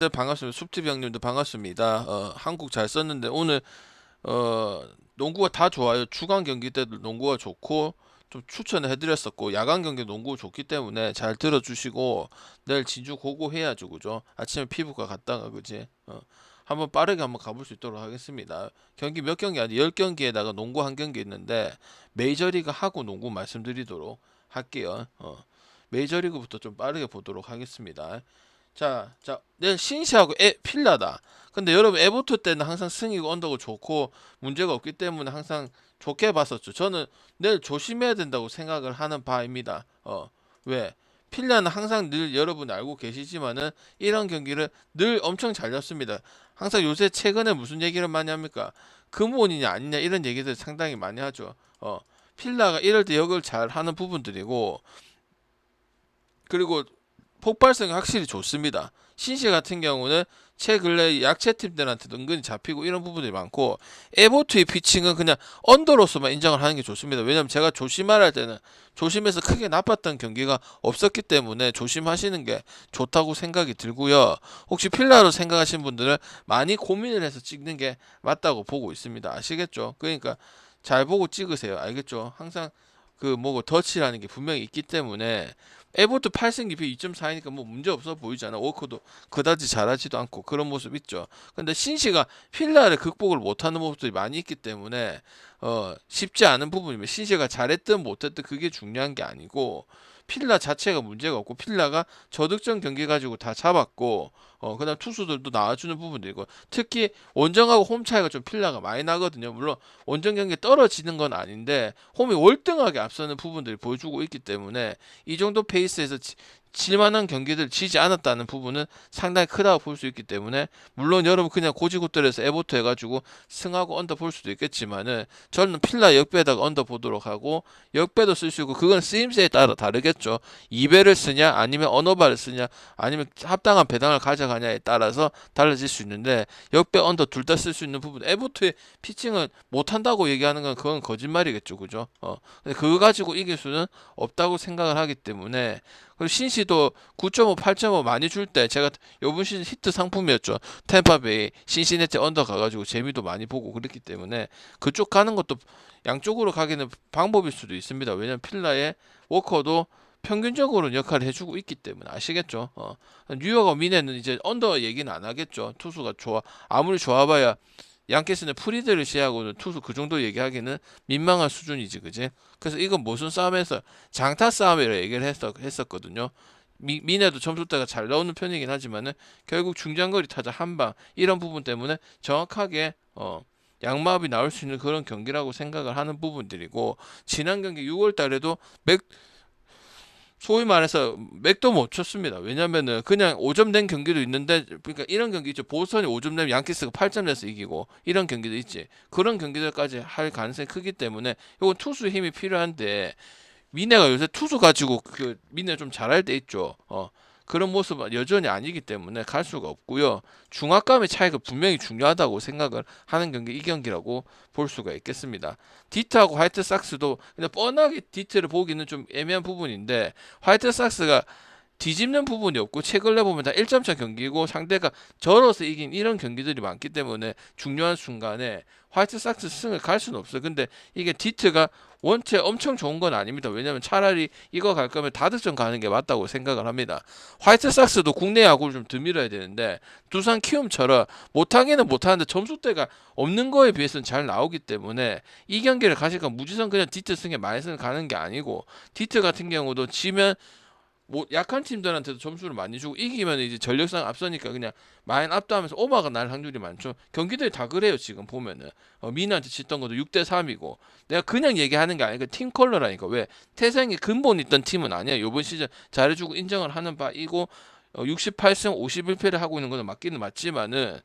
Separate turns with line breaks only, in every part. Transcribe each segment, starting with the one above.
네, 반갑습니다. 숲집 형님도 반갑습니다. 한국 잘 썼는데 오늘 농구가 다 좋아요. 주간 경기 때도 농구가 좋고 좀 추천을 해드렸었고 야간 경기 농구 좋기 때문에 잘 들어주시고 내일 진주 고고 해야죠, 그죠? 아침에 피부과 갔다가 그지? 한번 빠르게 한번 가볼 수 있도록 하겠습니다. 경기 몇 경기 아니 10경기에다가 농구 한 경기 있는데 메이저리그 하고 농구 말씀드리도록 할게요. 메이저리그부터 좀 빠르게 보도록 하겠습니다. 자, 내일 신시하고 필라다. 근데 여러분 에버투 때는 항상 승이고 언더가 좋고 문제가 없기 때문에 항상 좋게 봤었죠. 저는 내일 조심해야 된다고 생각을 하는 바입니다. 왜? 필라는 항상 늘 여러분 알고 계시지만은 이런 경기를 늘 엄청 잘 졌습니다. 항상 요새 최근에 무슨 얘기를 많이 합니까? 금원이냐 아니냐 이런 얘기들 상당히 많이 하죠. 필라가 이럴 때 역을 잘 하는 부분들이고 그리고 폭발성이 확실히 좋습니다. 신시 같은 경우는 최근래 약체 팀들한테도 은근히 잡히고 이런 부분들이 많고 에보트의 피칭은 그냥 언더로서만 인정을 하는 게 좋습니다. 왜냐면 제가 조심할 때는 조심해서 크게 나빴던 경기가 없었기 때문에 조심하시는 게 좋다고 생각이 들고요. 혹시 필라로 생각하시는 분들은 많이 고민을 해서 찍는 게 맞다고 보고 있습니다. 아시겠죠? 그러니까 잘 보고 찍으세요. 알겠죠? 항상 그 뭐고 덫이라는 게 분명히 있기 때문에 에버트 8승 2패 2.4이니까 뭐 문제 없어 보이잖아. 워커도 그다지 잘하지도 않고 그런 모습 있죠. 근데 신시가 필라를 극복을 못하는 모습들이 많이 있기 때문에 쉽지 않은 부분이면 신시가 잘했든 못했든 그게 중요한 게 아니고 필라 자체가 문제가 없고 필라가 저득점 경기 가지고 다 잡았고 그다음 투수들도 나와주는 부분들이고 특히 원정하고 홈 차이가 좀 필라가 많이 나거든요. 물론 원정 경기 떨어지는 건 아닌데 홈이 월등하게 앞서는 부분들을 보여주고 있기 때문에 이 정도 페이스에서 질만한 경기들 지지 않았다는 부분은 상당히 크다고 볼 수 있기 때문에 물론 여러분 그냥 고지곳들에서 에보트 해가지고 승하고 언더 볼 수도 있겠지만은 저는 필라 역배에다가 언더 보도록 하고 역배도 쓸 수 있고 그건 쓰임새에 따라 다르겠죠. 2배를 쓰냐 아니면 언어바를 쓰냐 아니면 합당한 배당을 가져가냐에 따라서 달라질 수 있는데 역배 언더 둘 다 쓸 수 있는 부분 에보트의 피칭은 못한다고 얘기하는 건 그건 거짓말이겠죠, 그죠? 근데 그거 가지고 이길 수는 없다고 생각을 하기 때문에 그리고 신시도 9.5, 8.5 많이 줄 때 제가 요번 시즌 히트 상품이었죠. 템파베이 신시내티 언더 가가지고 재미도 많이 보고 그랬기 때문에 그쪽 가는 것도 양쪽으로 가기는 방법일 수도 있습니다. 왜냐면 필라의 워커도 평균적으로 역할을 해주고 있기 때문에 아시겠죠? 뉴욕하고 미네는 이제 언더 얘기는 안 하겠죠. 투수가 좋아 아무리 좋아봐야 양키스는 프리드를 시하고는 투수 그 정도 얘기하기는 민망한 수준이지, 그지? 그래서 이건 무슨 싸움에서 장타 싸움이라 얘기를 했었거든요. 미네도 점수대가 잘 나오는 편이긴 하지만은 결국 중장거리 타자 한 방 이런 부분 때문에 정확하게 양마업이 나올 수 있는 그런 경기라고 생각을 하는 부분들이고 지난 경기 6월 달에도 소위 말해서 맥도 못 쳤습니다. 왜냐면은 그냥 5점 낸 경기도 있는데 그러니까 이런 경기 있죠. 보스턴이 5점 내면 양키스가 8점 내서 이기고 이런 경기도 있지. 그런 경기들까지 할 가능성이 크기 때문에 이건 투수 힘이 필요한데 미네가 요새 투수 가지고 그 미네 좀 잘할 때 있죠. 그런 모습은 여전히 아니기 때문에 갈 수가 없고요. 중압감의 차이가 분명히 중요하다고 생각을 하는 경기 이 경기라고 볼 수가 있겠습니다. 디트하고 화이트삭스도 그냥 뻔하게 디트를 보기는 좀 애매한 부분인데 화이트삭스가 뒤집는 부분이 없고 최근에 보면 다 1점차 경기고 상대가 절어서 이긴 이런 경기들이 많기 때문에 중요한 순간에 화이트삭스 승을 갈 수는 없어요. 근데 이게 디트가 원체 엄청 좋은 건 아닙니다. 왜냐면 차라리 이거 갈 거면 다득점 가는 게 맞다고 생각을 합니다. 화이트삭스도 국내 야구를 좀 드밀어야 되는데 두산 키움처럼 못하기는 못하는데 점수대가 없는 거에 비해서는 잘 나오기 때문에 이 경기를 가실까 무지성 그냥 디트 승에 마이너스는 가는 게 아니고 디트 같은 경우도 지면 뭐 약한 팀들한테도 점수를 많이 주고 이기면 이제 전력상 앞서니까 그냥 마인 압도하면서 오버가 날 확률이 많죠. 경기들이 다 그래요 지금 보면은 미나한테 쳤던 것도 6대 3이고 내가 그냥 얘기하는 게 아니고 팀 컬러라니까 왜 태생이 근본 있던 팀은 아니야. 요번 시즌 잘해주고 인정을 하는 바이고 68승 51패를 하고 있는 거는 맞기는 맞지만은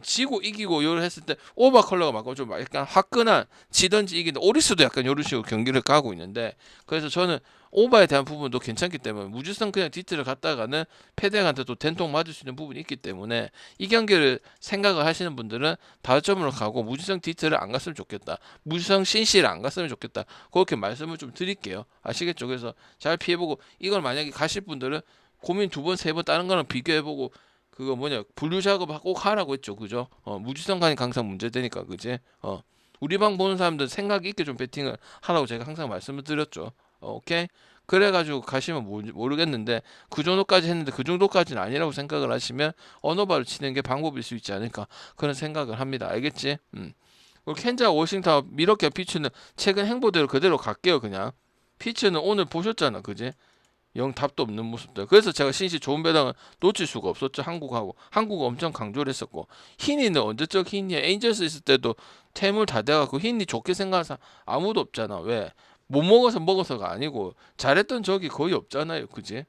지고 이기고 요를 했을 때 오버 컬러가 맞고 좀 약간 화끈한 지던지 이기는 오리스도 약간 요런 식으로 경기를 가고 있는데 그래서 저는 오버에 대한 부분도 괜찮기 때문에 무지성 그냥 디트를 갔다가는 패덱한테 또 된통 맞을 수 있는 부분이 있기 때문에 이 경기를 생각을 하시는 분들은 다점으로 가고 무지성 디트를 안 갔으면 좋겠다. 무지성 신시를 안 갔으면 좋겠다. 그렇게 말씀을 좀 드릴게요. 아시겠죠? 그래서 잘 피해보고 이걸 만약에 가실 분들은 고민 두 번, 세 번 다른 거랑 비교해보고 그거 뭐냐 분류 작업 꼭 하라고 했죠. 그죠? 무지성 간이 항상 문제되니까 그지? 우리 방 보는 사람들 생각 있게 좀 배팅을 하라고 제가 항상 말씀을 드렸죠. 오케이? 그래가지고 가시면 모르겠는데 그 정도까지 했는데 그 정도까지는 아니라고 생각을 하시면 언어바를 치는 게 방법일 수 있지 않을까 그런 생각을 합니다. 알겠지? 그리고 켄자 워싱턴 미러키 피츠는 최근 행보대로 그대로 갈게요. 그냥 피츠는 오늘 보셨잖아. 그지? 영 답도 없는 모습들. 그래서 제가 신시 좋은 배당을 놓칠 수가 없었죠. 한국은 엄청 강조를 했었고 희니는 언제적 희니야. 에인절스 있을 때도 태물 다 돼갖고 희니 좋게 생각하는 사람 아무도 없잖아. 왜? 못 먹어서가 아니고 잘했던 적이 거의 없잖아요. 그지?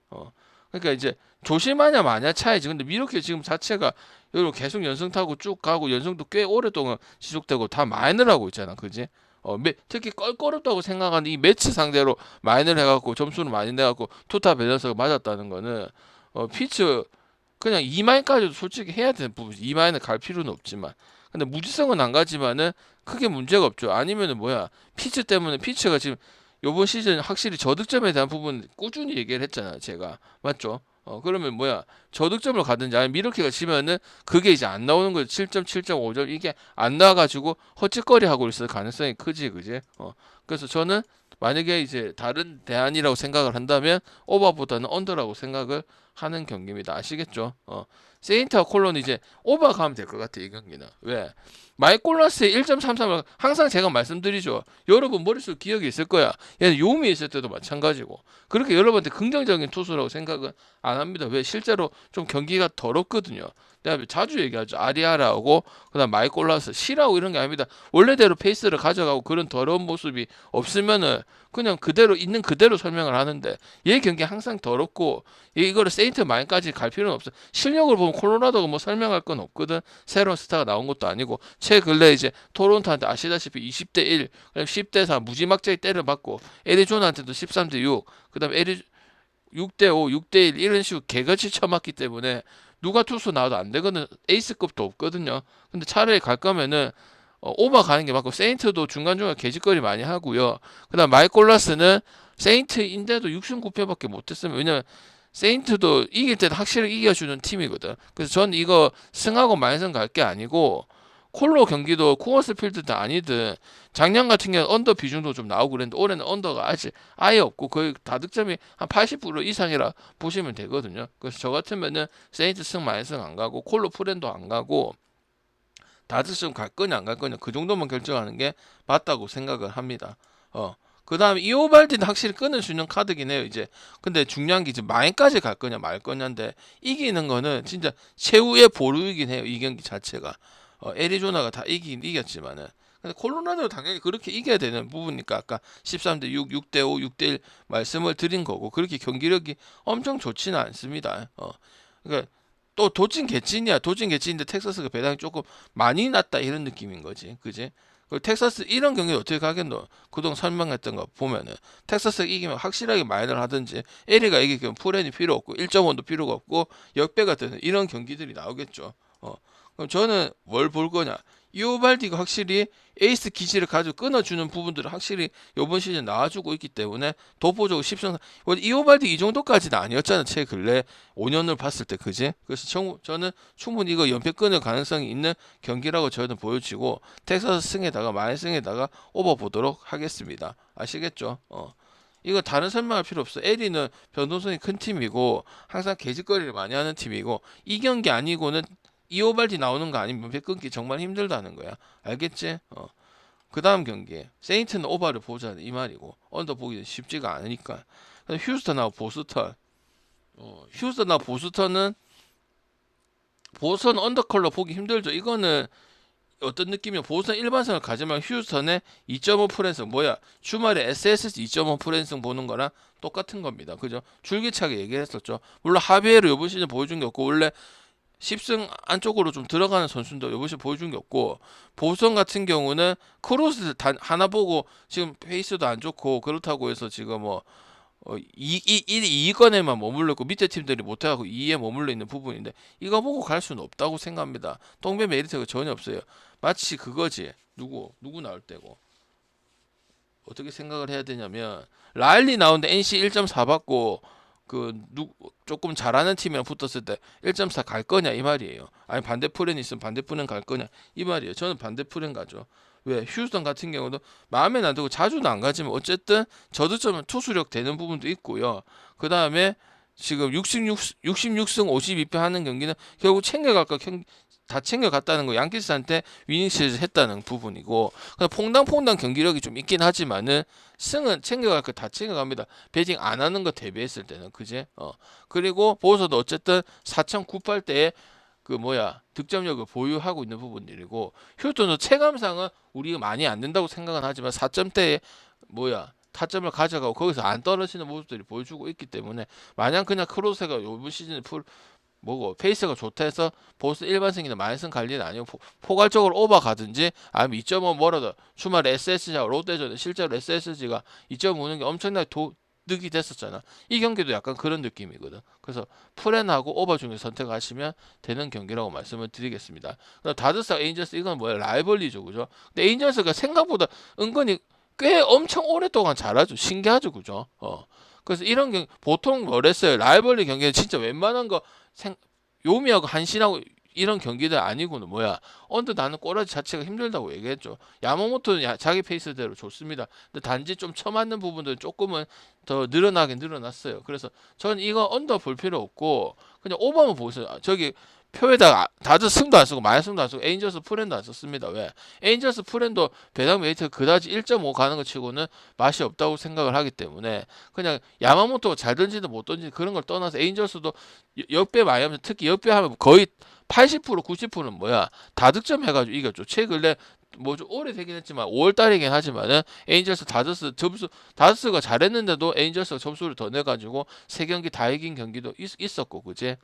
그러니까 이제 조심하냐 마냐 차이지. 근데 이렇게 지금 자체가 여기로 계속 연승 타고 쭉 가고 연승도 꽤 오랫동안 지속되고 다 마이너를 하고 있잖아. 그지? 특히 껄끄럽다고 생각하는 이 매치 상대로 마이너를 해갖고 점수를 많이 내갖고 투타 밸런스가 맞았다는 거는 피츠 그냥 2마인까지도 솔직히 해야 되는 부분 2마인을 갈 필요는 없지만 근데 무지성은 안 가지만은 크게 문제가 없죠. 아니면은 뭐야 피츠 때문에 피츠가 지금 요번 시즌 확실히 저득점에 대한 부분 꾸준히 얘기를 했잖아요. 제가 맞죠? 그러면 뭐야 저득점을 가든지 아니면 미러키가 지면은 그게 이제 안 나오는 거죠. 7점, 7.5점 이게 안 나와가지고 헛짓거리 하고 있을 가능성이 크지, 그지? 그래서 저는 만약에 이제 다른 대안이라고 생각을 한다면 오버보다는 언더라고 생각을 하는 경기입니다. 아시겠죠? 세인트와 콜론 이제 오버 가면 될 것 같아 이 경기는. 왜? 마이콜라스의 1.33을 항상 제가 말씀드리죠. 여러분 머릿속 기억이 있을 거야. 얘는 요미 있을 때도 마찬가지고 그렇게 여러분한테 긍정적인 투수라고 생각은 안 합니다. 왜? 실제로 좀 경기가 더럽거든요. 내가 자주 얘기하죠. 아리아라하고 그다음 마이콜라스 시라고 이런 게 아닙니다. 원래대로 페이스를 가져가고 그런 더러운 모습이 없으면은 그냥 그대로 있는 그대로 설명을 하는데 얘 경기 항상 더럽고 이거를 세인트 마인까지 갈 필요는 없어. 실력을 보면 콜로라도가 뭐 설명할 건 없거든. 새로운 스타가 나온 것도 아니고 최근래 이제 토론토한테 아시다시피 20대 1, 10대 4 무지막지하게 때려받고 애리조나한테도 13대 6, 그다음 6대 5, 6대 1 이런 식으로 개같이 쳐맞기 때문에 누가 투수 나와도 안 되거든. 에이스급도 없거든요. 근데 차라리 갈 거면은 오버 가는 게 맞고 세인트도 중간중간 개짓거리 많이 하고요. 그다음 마이콜라스는 세인트인데도 6승 9패밖에 못했으면 왜냐면 세인트도 이길 때도 확실히 이겨주는 팀이거든. 그래서 전 이거 승하고 마이승 갈 게 아니고 콜로 경기도 코어스 필드도 아니든 작년 같은 경우는 언더 비중도 좀 나오고 그랬는데 올해는 언더가 아직 아예 없고 거의 다득점이 한 80% 이상이라 보시면 되거든요. 그래서 저 같으면은 세인트 승 마이승 안 가고 콜로 프렌도 안 가고 다득점 갈 거냐 안 갈 거냐 그 정도만 결정하는 게 맞다고 생각을 합니다. 그 다음에 이오발디는 확실히 끊을 수 있는 카드긴 해요. 이제 근데 중요한 게 이제 마인까지 갈 거냐 말 거냐인데 이기는 거는 진짜 최후의 보루이긴 해요. 이 경기 자체가 애리조나가 다 이겼지만은 근데 콜로라도도 당연히 그렇게 이겨야 되는 부분이니까 아까 13대 6, 6대 5, 6대 1 말씀을 드린 거고 그렇게 경기력이 엄청 좋지는 않습니다. 그러니까 또 도찐 개찐이야. 도찐 개찐인데 텍사스가 배당이 조금 많이 났다 이런 느낌인 거지. 그지? 그리고 텍사스 이런 경기 어떻게 가겠노? 그동안 설명했던 거 보면은 텍사스가 이기면 확실하게 마이너를 하든지 에리가 이기면 풀엔이 필요 없고 1.1도 필요가 없고 역배가 되는 이런 경기들이 나오겠죠. 그럼 저는 뭘 볼 거냐? 이오발디가 확실히 에이스 기질을 가지고 끊어주는 부분들을 확실히 이번 시즌 나와주고 있기 때문에 독보적으로 10승 이오발디 이 정도까지는 아니었잖아 최 근래 5년을 봤을 때 그지? 그래서 저는 충분히 이거 연패 끊을 가능성이 있는 경기라고 저는 보여지고 텍사스 승에다가 마인 승에다가 오버 보도록 하겠습니다. 아시겠죠? 이거 다른 설명할 필요 없어. 에리는 변동성이 큰 팀이고 항상 개짓거리를 많이 하는 팀이고 이 경기 아니고는 이오발디 나오는 거 아니면 배 끊기 정말 힘들다는 거야. 알겠지? 그 다음 경기 세인트는 오버를 보자는 이 말이고 언더 보기는 쉽지가 않으니까. 휴스턴하고 보스턴 휴스턴하고 보스턴은 보스턴 언더컬러 보기 힘들죠. 이거는 어떤 느낌이야? 보스턴 일반성을 가지만 휴스턴의 2.5 프랜승 뭐야? 주말에 SSS 2.5 프랜승 보는 거랑 똑같은 겁니다. 그죠? 줄기차게 얘기를 했었죠. 물론 하비에르 요번 시즌 보여준 게 없고 원래 10승 안쪽으로 좀 들어가는 선수인데 이번 시즌 보여준 게 없고 보스턴 같은 경우는 크로스 하나 보고 지금 페이스도 안 좋고 그렇다고 해서 지금 뭐 2위권에만 머물러 있고 밑에 팀들이 못해가고 2위에 머물러 있는 부분인데 이거 보고 갈 수는 없다고 생각합니다. 동배 메리트가 전혀 없어요. 마치 그거지. 누구 나올 때고 어떻게 생각을 해야 되냐면 라일리 나오는데 NC 1.4 받고 조금 잘하는 팀이랑 붙었을 때 1.4 갈 거냐 이 말이에요. 아니 반대 프렌이 있으면 반대 프렌 갈 거냐 이 말이에요. 저는 반대 프렌 가죠. 왜 휴스턴 같은 경우도 마음에 안 들고 자주는 안 가지만 어쨌든 저득점은 투수력 되는 부분도 있고요. 그 다음에 지금 66승 52패 하는 경기는 결국 다 챙겨갔다는 거. 양키스한테 위닝 시리즈 했다는 부분이고, 퐁당퐁당 경기력이 좀 있긴 하지만은 승은 챙겨갈 거 다 챙겨갑니다. 배팅 안 하는 거 대비했을 때는 그제. 그리고 보서도 어쨌든 4.98대에 득점력을 보유하고 있는 부분들이고, 휴스턴도 체감상은 우리가 많이 안 된다고 생각은 하지만 4점대에 타점을 가져가고 거기서 안 떨어지는 모습들이 보여주고 있기 때문에, 마냥 그냥 크로스가 이번 시즌에 페이스가 좋다 해서 보스 일반승이나 만승 갈 일은 아니고 포괄적으로 오버 가든지 아니면 2.5 멀어도 주말에 SSG하고 롯데전에 실제로 SSG가 2.5는 게 엄청나게 득이 됐었잖아. 이 경기도 약간 그런 느낌이거든. 그래서 프렌하고 오버 중에 선택하시면 되는 경기라고 말씀을 드리겠습니다. 다드스와 에인저스 이건 라이벌리죠, 그죠? 근데 에인저스가 생각보다 은근히 꽤 엄청 오랫동안 잘하죠. 신기하죠, 그죠? 그래서 이런 경기 보통 뭐랬어요? 라이벌리 경기는 진짜 웬만한 거 요미하고 한신하고 이런 경기들 아니고는 언더 나는 꼬라지 자체가 힘들다고 얘기했죠. 야마모토는 자기 페이스대로 좋습니다. 근데 단지 좀 처맞는 부분들은 조금은 더 늘어났어요. 그래서 저는 이거 언더 볼 필요 없고 그냥 오버만 보세요. 저기 표에다가 다들 승도 안 쓰고 마이너스도 안 쓰고 에인저스 프렌도 안 썼습니다. 왜? 에인저스 프렌도 배당 메이트가 그다지 1.5 가는 거 치고는 맛이 없다고 생각을 하기 때문에 그냥 야마모토가 잘 던지든 못 던지든 그런 걸 떠나서 에인저스도 역배 많이 하면서 특히 역배 하면 거의 80% 90%는 다득점 해가지고 이겼죠. 최근에 좀 오래되긴 했지만 5월달이긴 하지만은 에인저스 다저스가 잘했는데도 에인저스가 점수를 더 내가지고 3경기 다 이긴 경기도 있었고 그제.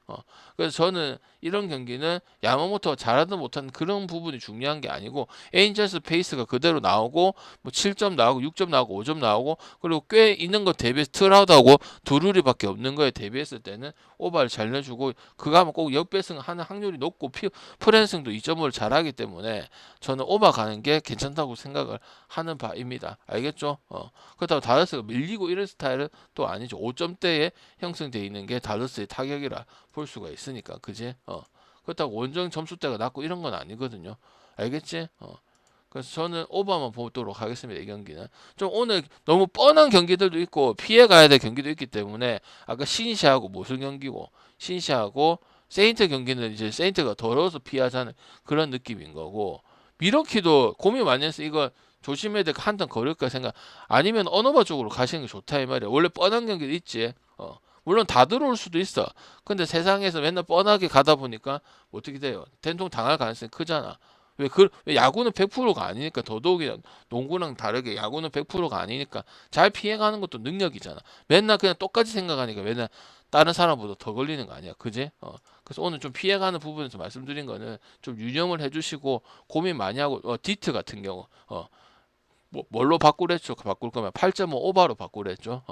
그래서 저는 이런 경기는 야마모토가 잘하든 못하든 그런 부분이 중요한 게 아니고 에인저스 페이스가 그대로 나오고 7점 나오고 6점 나오고 5점 나오고 그리고 꽤 있는 거 대비해서 트라우드하고 두루리밖에 없는 거에 대비했을 때는 오버를 잘 내주고 그거 하면 꼭 역배승 하는 확률이 높고 프렌승도 2.5를 잘하기 때문에 저는 오버 가는 게 괜찮다고 생각을 하는 바입니다. 알겠죠? 그렇다고 다저스가 밀리고 이런 스타일은 또 아니죠. 5점대에 형성되어 있는 게 다저스의 타격이라 볼 수가 있으니까 그지? 그렇다고 원정 점수대가 낮고 이런 건 아니거든요. 알겠지? 그래서 저는 오버만 보도록 하겠습니다. 이 경기는 좀 오늘 너무 뻔한 경기들도 있고 피해 가야 될 경기도 있기 때문에 아까 신시하고 무슨 경기고 신시하고 세인트 경기는 이제 세인트가 더러워서 피하자는 그런 느낌인 거고, 미러키도 고민 많이 해서 이거 조심해야 될 거 한턴 걸을까 생각, 아니면 언어바 쪽으로 가시는 게 좋다 이 말이야. 원래 뻔한 경기도 있지. 물론 다 들어올 수도 있어. 근데 세상에서 맨날 뻔하게 가다 보니까 어떻게 돼요? 된통 당할 가능성이 크잖아. 왜 야구는 100%가 아니니까, 더더욱이 농구랑 다르게 야구는 100%가 아니니까 잘 피해가는 것도 능력이잖아. 맨날 그냥 똑같이 생각하니까 맨날 다른 사람보다 더 걸리는 거 아니야, 그지? 그래서 오늘 좀 피해가는 부분에서 말씀드린 거는 좀 유념을 해주시고 고민 많이 하고, 디트 같은 경우 뭘로 바꾸랬죠? 바꿀 거면 8.5 오버로 바꾸랬죠.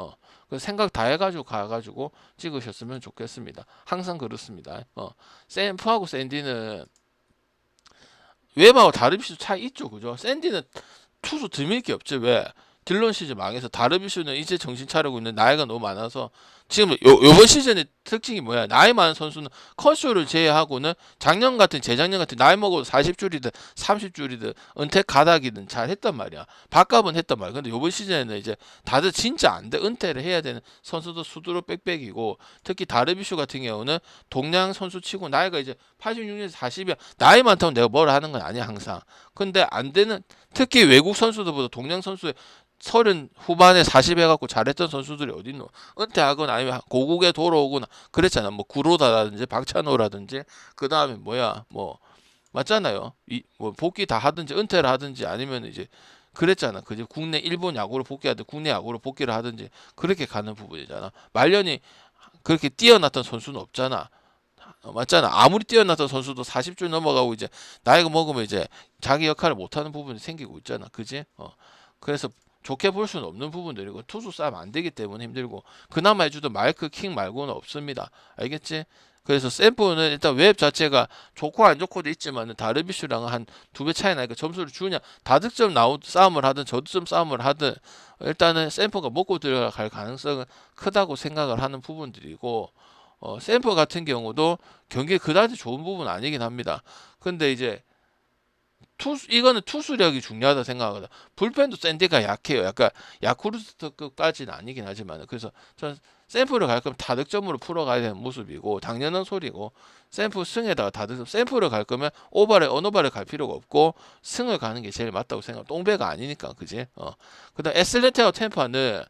그래서 생각 다 해가지고 가가지고 찍으셨으면 좋겠습니다. 항상 그렇습니다. 샘프하고 샌디는 웹하고 다르비슈 차이 있죠, 그죠? 샌디는 투수 드밀 게 없지. 왜? 딜런 시즌 망해서 다르비슈는 이제 정신 차리고 있는 나이가 너무 많아서 지금 요번 시즌의 특징이 뭐야? 나이 많은 선수는 컨쇼를 제외하고는 재작년 같은 나이 먹어도 40줄이든 30줄이든 은퇴 가닥이든 잘 했단 말이야. 밥값은 했단 말이야. 근데 요번 시즌에는 이제 다들 진짜 안 돼. 은퇴를 해야 되는 선수도 수두로 빽빽이고, 특히 다르비슈 같은 경우는 동양 선수 치고 나이가 이제 86년에서 40이야. 나이 많다고 내가 뭘 하는 건 아니야, 항상. 근데 안 되는, 특히 외국 선수들보다 동양 선수의 30 후반에 40 해갖고 잘했던 선수들이 어딨노? 은퇴하거나 아니면 고국에 돌아오거나 그랬잖아. 구로다라든지 박찬호라든지 그 다음에 맞잖아요. 복귀 다 하든지 은퇴를 하든지 아니면 이제 그랬잖아. 그지? 국내 일본 야구로 복귀하든 국내 야구로 복귀를 하든지 그렇게 가는 부분이잖아. 말년이 그렇게 뛰어났던 선수는 없잖아. 맞잖아. 아무리 뛰어났던 선수도 40줄 넘어가고 이제 나이가 먹으면 이제 자기 역할을 못하는 부분이 생기고 있잖아. 그지? 그래서 좋게 볼 수는 없는 부분들이고 투수 싸움 안 되기 때문에 힘들고, 그나마 해주던 마이크 킹 말고는 없습니다. 알겠지? 그래서 샘프는 일단 웹 자체가 좋고 안 좋고도 있지만 다르비슈랑은 한 2배 차이 나니까 점수를 주냐, 다득점 싸움을 하든 저득점 싸움을 하든 일단은 샘프가 먹고 들어갈 가능성은 크다고 생각을 하는 부분들이고, 샘프 같은 경우도 경기에 그다지 좋은 부분은 아니긴 합니다. 근데 이제 이거는 투수력이 중요하다 생각하거든. 불펜도 샌디가 약해요. 약간 야쿠르트급까지는 아니긴 하지만, 그래서 전 샘플을 갈 거면 다득점으로 풀어가야 되는 모습이고, 당연한 소리고, 샘플 승에다가 다득점, 샘플을 갈 거면 언오바를 갈 필요가 없고 승을 가는 게 제일 맞다고 생각. 똥배가 아니니까, 그지? 그다음 애슬레틱하고 템파는,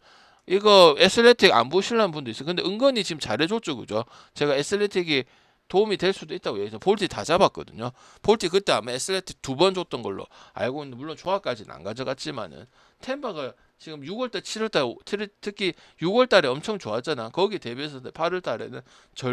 이거 애슬레틱 안 보시려는 분도 있어요. 근데 은근히 지금 잘해줬죠, 그죠? 제가 애슬레틱이 도움이 될 수도 있다고 얘기해서 볼티 다 잡았거든요. 볼티 그때 아마 애슬레틱 2번 줬던 걸로 알고 있는데, 물론 조합까지는 안 가져갔지만은 템바가 지금 6월달, 7월달 특히 6월달에 엄청 좋았잖아. 거기 대비해서 8월달에는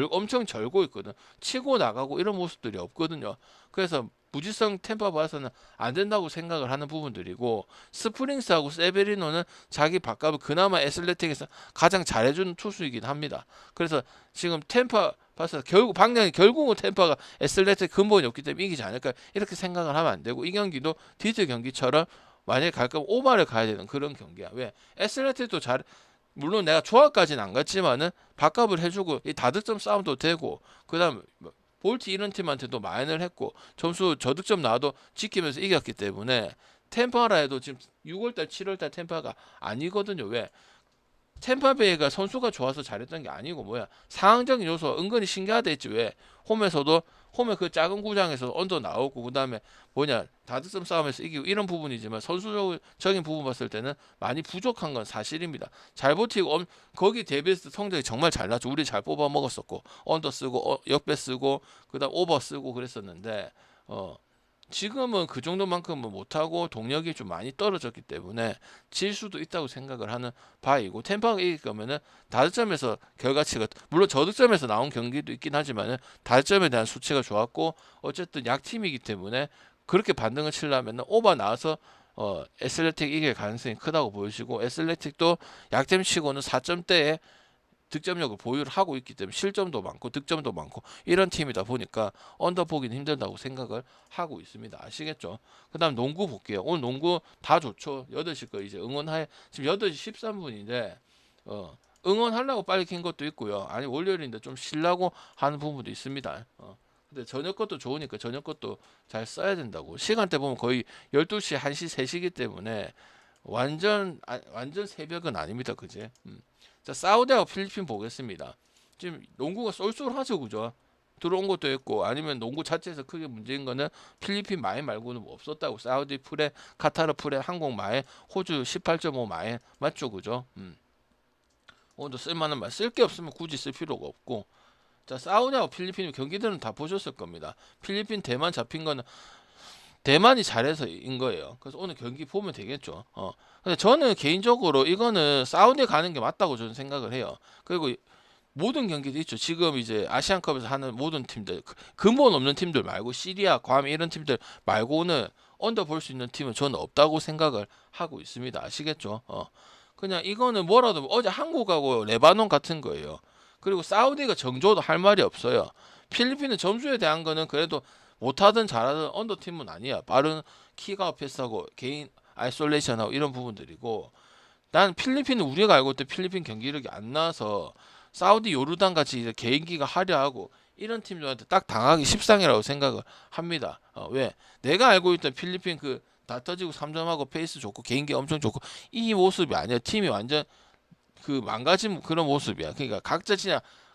엄청 절고 있거든. 치고 나가고 이런 모습들이 없거든요. 그래서 무지성 템파 봐서는 안 된다고 생각을 하는 부분들이고, 스프링스하고 세베리노는 자기 밥값을 그나마 애슬레틱에서 가장 잘해주는 투수이긴 합니다. 그래서 지금 템파 봐서 결국은 템파가 애슬레틱 근본이 없기 때문에 이기지 않을까 이렇게 생각을 하면 안 되고, 이 경기도 디트 경기처럼 만약에 갈 거면 오바를 가야 되는 그런 경기야. 왜? 애슬레틱도 물론 내가 조합까지는 안 갔지만은 밥값을 해주고 이 다득점 싸움도 되고, 그다음 볼티 이런 팀한테도 마인을 했고 저득점 나와도 지키면서 이겼기 때문에, 템파라 해도 지금 6월달 7월달 템파가 아니거든요. 왜? 템파베이가 선수가 좋아서 잘했던 게 아니고 상황적인 요소 은근히 신기하다 했지. 왜? 홈에 그 작은 구장에서 언더 나오고, 그 다음에 다득점 싸움에서 이기고 이런 부분이지만, 선수적인 부분 봤을 때는 많이 부족한 건 사실입니다. 잘 버티고 거기 대비해서 성적이 정말 잘 났죠. 우리 잘 뽑아 먹었었고, 언더 쓰고 역배 쓰고 그다음 오버 쓰고 그랬었는데, 지금은 그 정도만큼은 못하고 동력이 좀 많이 떨어졌기 때문에 질 수도 있다고 생각을 하는 바이고, 템파가 이길 거면은 다득점에서 결과치가, 물론 저득점에서 나온 경기도 있긴 하지만은 다득점에 대한 수치가 좋았고, 어쨌든 약팀이기 때문에 그렇게 반등을 치려면 오버 나와서 애슬레틱 이길 가능성이 크다고 보여지고, 애슬레틱도 약팀 치고는 4점대에 득점력을 보유를 하고 있기 때문에 실점도 많고 득점도 많고 이런 팀이다 보니까 언더 보기는 힘들다고 생각을 하고 있습니다. 아시겠죠? 그 다음 농구 볼게요. 오늘 농구 다 좋죠. 8시 거 이제 지금 8시 13분인데 응원하려고 빨리 킨 것도 있고요. 아니 월요일인데 좀 쉬려고 하는 부분도 있습니다. 근데 저녁 것도 좋으니까 저녁 것도 잘 써야 된다고. 시간대 보면 거의 12시, 1시, 3시기 때문에 완전 새벽은 아닙니다. 그지? 자, 사우디하고 필리핀 보겠습니다. 지금 농구가 쏠쏠하죠, 그죠? 들어온 것도 있고, 아니면 농구 자체에서 크게 문제인 거는 필리핀 마인 말고는 뭐 없었다고. 사우디 풀에, 카타르 풀에, 한국 마인, 호주 18.5 마인 맞죠, 그죠? 오늘도 쓸만한 말, 쓸 게 없으면 굳이 쓸 필요가 없고. 자, 사우디하고 필리핀 경기들은 다 보셨을 겁니다. 필리핀 대만 잡힌 거는 대만이 잘해서인 거예요. 그래서 오늘 경기 보면 되겠죠. 근데 저는 개인적으로 이거는 사우디에 가는 게 맞다고 저는 생각을 해요. 그리고 모든 경기도 있죠. 지금 이제 아시안컵에서 하는 모든 팀들, 근본 없는 팀들 말고 시리아, 괌 이런 팀들 말고는 언더 볼 수 있는 팀은 저는 없다고 생각을 하고 있습니다. 아시겠죠? 그냥 이거는 뭐라도 어제 한국하고 레바논 같은 거예요. 그리고 사우디가 정조도 할 말이 없어요. 필리핀은 점수에 대한 거는 그래도 못하든 잘하든 언더팀은 아니야. 빠른 킥아웃 패스하고 개인 아이솔레이션하고 이런 부분들이고, 난 필리핀은 우리가 알고 있던 필리핀 경기력이 안 나와서 사우디 요르단 같이 이제 개인기가 화려하고 이런 팀들한테 딱 당하기 십상이라고 생각을 합니다. 왜? 내가 알고 있던 필리핀 다 터지고 3점하고 페이스 좋고 개인기 엄청 좋고 이 모습이 아니야. 팀이 완전 망가진 그런 모습이야. 그러니까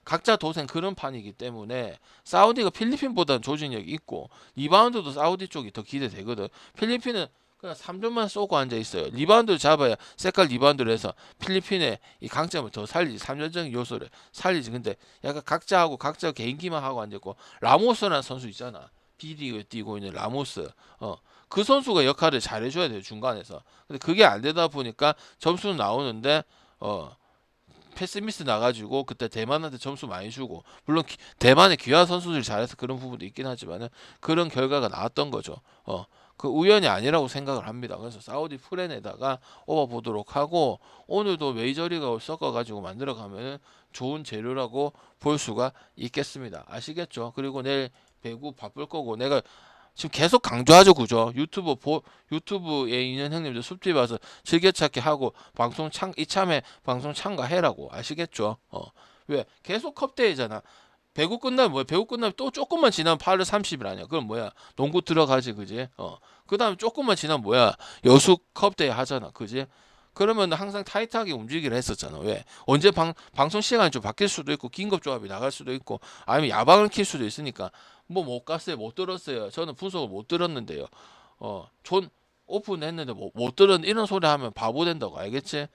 각자 도생 그런 판이기 때문에 사우디가 필리핀보다는 조직력이 있고, 리바운드도 사우디 쪽이 더 기대되거든. 필리핀은 그냥 3점만 쏘고 앉아 있어요. 리바운드를 잡아야 색깔 리바운드를 해서 필리핀의 이 강점을 더 살리지, 3점적인 요소를 살리지. 근데 약간 각자 개인기만 하고 앉아 있고, 라모스라는 선수 있잖아. B리그에 뛰고 있는 라모스. 그 선수가 역할을 잘해줘야 돼요, 중간에서. 근데 그게 안 되다 보니까 점수는 나오는데 패스미스 나가지고 그때 대만한테 점수 많이 주고, 물론 대만의 기아 선수들이 잘해서 그런 부분도 있긴 하지만은 그런 결과가 나왔던 거죠. 그 우연이 아니라고 생각을 합니다. 그래서 사우디 플랜에다가 업어보도록 하고, 오늘도 메이저리그를 섞어가지고 만들어가면 좋은 재료라고 볼 수가 있겠습니다. 아시겠죠? 그리고 내일 배구 바쁠 거고, 내가 지금 계속 강조하죠, 그죠? 유튜브에 있는 형님들 숲집 와서 즐겨찾기 하고 이참에 방송 참가해라고. 아시겠죠? 왜? 계속 컵대회잖아. 배구 끝나면 뭐야? 배구 끝나면 또 조금만 지나면 8월 30일 아니야? 그럼 뭐야? 농구 들어가지, 그지? 그 다음에 조금만 지나면 뭐야? 여수 컵대회 하잖아, 그지? 그러면 항상 타이트하게 움직이기로 했었잖아. 왜? 언제 방송 시간이 좀 바뀔 수도 있고, 긴급조합이 나갈 수도 있고, 아니면 야방을 킬 수도 있으니까, 뭐 못 갔어요, 못 들었어요. 저는 분석을 못 들었는데요. 존 오픈했는데 못 들은 이런 소리 하면 바보 된다고. 알겠지?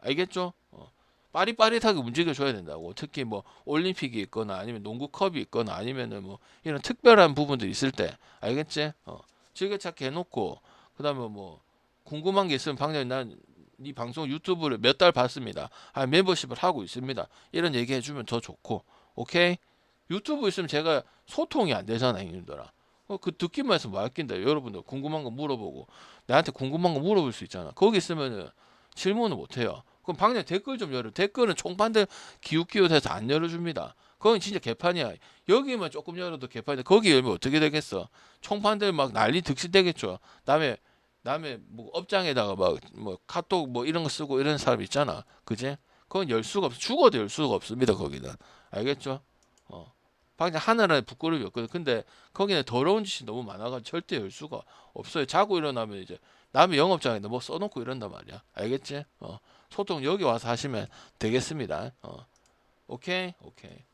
알겠죠? 빠릿빠릿하게 움직여줘야 된다고. 특히 뭐 올림픽이 있거나 아니면 농구컵이 있거나 아니면은 뭐 이런 특별한 부분들이 있을 때. 알겠지? 즐겨찾기 해놓고, 그 다음에 뭐 궁금한 게 있으면 방금 난 이 방송 유튜브를 몇 달 봤습니다. 멤버십을 하고 있습니다. 이런 얘기 해주면 더 좋고. 오케이? 유튜브 있으면 제가 소통이 안 되잖아, 형님들아. 그 듣기만 해서 뭐 할긴데. 여러분들 궁금한 거 물어보고 나한테 궁금한 거 물어볼 수 있잖아. 거기 있으면은 질문을 못 해요. 그럼 방금 댓글 좀 열어. 댓글은 총판들 기웃기웃해서 안 열어줍니다. 그건 진짜 개판이야. 여기만 조금 열어도 개판인데 거기 열면 어떻게 되겠어? 총판들 막 난리 득실되겠죠. 남의 뭐 업장에다가 막 뭐 카톡 뭐 이런 거 쓰고 이런 사람 있잖아. 그지? 그건 열 수가 없어. 죽어도 열 수가 없습니다. 거기는. 알겠죠? 방금 하늘에 부끄러움이 없거든. 근데 거기는 더러운 짓이 너무 많아가지고 절대 열 수가 없어요. 자고 일어나면 이제 남의 영업장에 뭐 써놓고 이런단 말이야. 알겠지? 소통 여기 와서 하시면 되겠습니다. 오케이? 오케이.